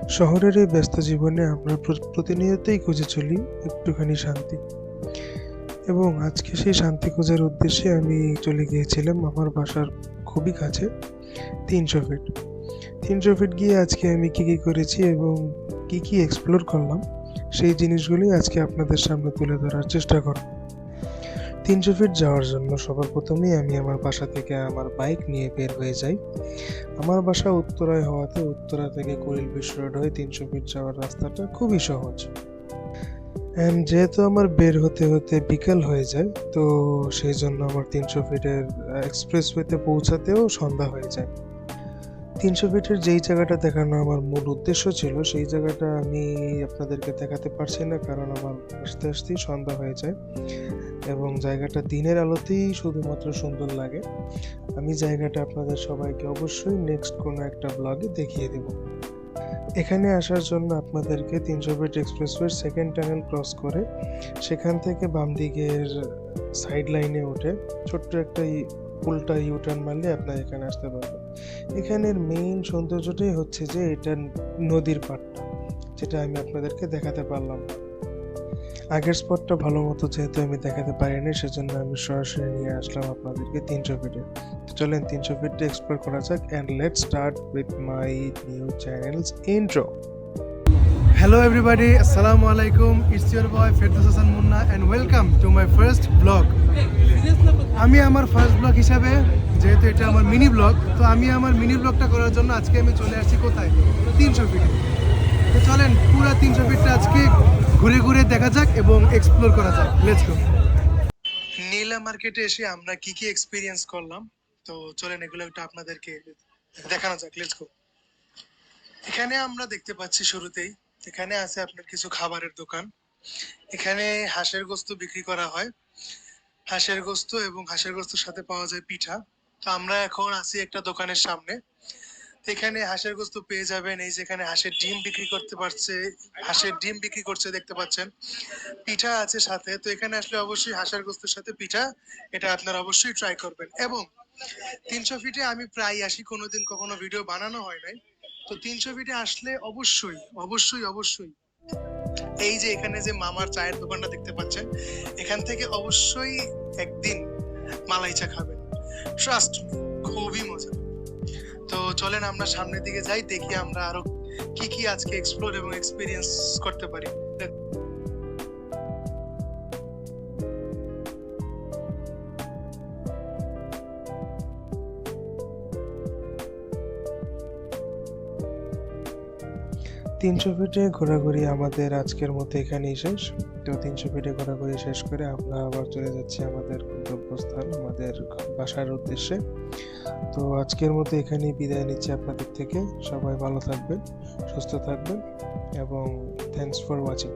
শহরের এই ব্যস্ত জীবনে আমরা প্রতিনিয়তই খুঁজে চলি একটুখানি শান্তি, এবং আজকে সেই শান্তি খোঁজার উদ্দেশ্যে আমি চলে গিয়েছিলাম আমার বাসার খুবই কাছে ৩০০ ফিট। ৩০০ ফিট গিয়ে আজকে আমি কী কী করেছি এবং কী কী এক্সপ্লোর করলাম সেই জিনিসগুলোই আজকে আপনাদের সামনে তুলে ধরার চেষ্টা করব। ৩০০ ফিট যাওয়ার জন্য সবার প্রথমেই আমি আমার বাসা থেকে আমার বাইক নিয়ে বের হয়ে যাই। আমার বাসা উত্তরায় হওয়াতে উত্তরা থেকে কুড়িল বিশ্ব রোড হয়ে ৩০০ ফিট যাওয়ার রাস্তাটা খুবই সহজ। অ্যান্ড যেহেতু আমার বের হতে হতে বিকেল হয়ে যায়, তো সেই জন্য আমার ৩০০ ফিটের এক্সপ্রেসওয়েতে পৌঁছাতেও সন্ধ্যা হয়ে যায়। ৩০০ ফিটের যেই জায়গাটা দেখানো আমার মূল উদ্দেশ্য ছিল, সেই জায়গাটা আমি আপনাদেরকে দেখাতে পারছি না, কারণ আমার আসতে আসতেই সন্ধ্যা হয়ে যায় এবং জায়গাটা দিনের আলোতেই শুধুমাত্র সুন্দর লাগে। আমি জায়গাটা আপনাদের সবাইকে অবশ্যই নেক্সট কোনো একটা ব্লগে দেখিয়ে দেব। এখানে আসার জন্য আপনাদেরকে ৩০০ ফিট এক্সপ্রেসওয়ের সেকেন্ড টানেল ক্রস করে সেখান থেকে বাম দিকের সাইড লাইনে উঠে ছোট্ট একটা উল্টা ইউটার্ন মারলে আপনার এখানে আসতে পারবেন। এখানের মেইন সৌন্দর্যটাই হচ্ছে যে এটা নদীর পাড়টা, যেটা আমি আপনাদেরকে দেখাতে পারলাম না। আগের স্পটটা ভালো মতো যেহেতু আমি দেখাতে পারিনি, সেজন্য আমি সরাসরি নিয়ে আসলাম আপনাদেরকে ৩০০ ফিটে। চলেন ৩০০ ফিট এক্সপ্লোর করা যাক, and let's start with my new channels intro. Hello everybody, Assalamu alaikum. It's your boy Firdaus Hasan Munna and welcome to my first vlog. আমি আমার ফার্স্ট ব্লগ হিসাবে, যেহেতু এটা আমার মিনি ব্লগ, তো আমি আমার মিনি ব্লগটা করার জন্য আজকে আমি চলে আসছি কোথায়, ৩০০ ফিটে। তো চলেন পুরো ৩০০ ফিটটা আজকে ঘুরে ঘুরে দেখা যাক এবং এক্সপ্লোর করা যাক। Let's go. নীলা মার্কেটে এসে আমরা কি কি এক্সপিরিয়েন্স করলাম, তো চলেন এগুলো একটু আপনাদেরকে দেখানো যাক। Let's go. এখানে আমরা দেখতে পাচ্ছি শুরুতেই, এখানে আছে আপনার কিছু খাবারের দোকান। এখানে হাঁসের গোস্ত বিক্রি করা হয়, হাঁসের গোস্ত এবং হাঁসের গোস্তের সাথে পাওয়া যায় পিঠা। তো আমরা এখন আছি একটা দোকানের সামনে। এখানে হাঁসের গোস্ত পেয়ে যাবেন, এই যেখানে হাঁসের ডিম বিক্রি করতে পারছে, হাঁসের ডিম বিক্রি করছে দেখতে পাচ্ছেন, পিঠা আছে সাথে। তো এখানে আসলে অবশ্যই হাঁসের গোস্তের সাথে পিঠা, এটা আপনারা অবশ্যই ট্রাই করবেন। এবং ৩০০ ফিটে আমি প্রায় আসি, কোনোদিন কখনো ভিডিও বানানো হয় নাই। তো ৩০০ ফিটে আসলে অবশ্যই অবশ্যই অবশ্যই এই যে এখানে যে মামার চায়ের দোকানটা দেখতে পাচ্ছেন, এখান থেকে অবশ্যই একদিন মালাই চা খাবেন, ট্রাস্ট মি, খুবই মজা। তো চলেন আমরা সামনের দিকে যাই, দেখি আমরা আরো কি কি আজকে এক্সপ্লোর এবং এক্সপিরিয়েন্স করতে পারি। ৩০০ ফিটে ঘোরাঘুরি আমাদের আজকের মতো এখানেই শেষ। তো ৩০০ ফিটে ঘোরাঘুরি শেষ করে আমরা আবার চলে যাচ্ছি আমাদের গন্তব্যস্থান, আমাদের বাসার উদ্দেশ্যে। তো আজকের মতো এখানেই বিদায় নিচ্ছি আপনাদের থেকে। সবাই ভালো থাকবেন, সুস্থ থাকবেন এবং থ্যাঙ্কস ফর ওয়াচিং।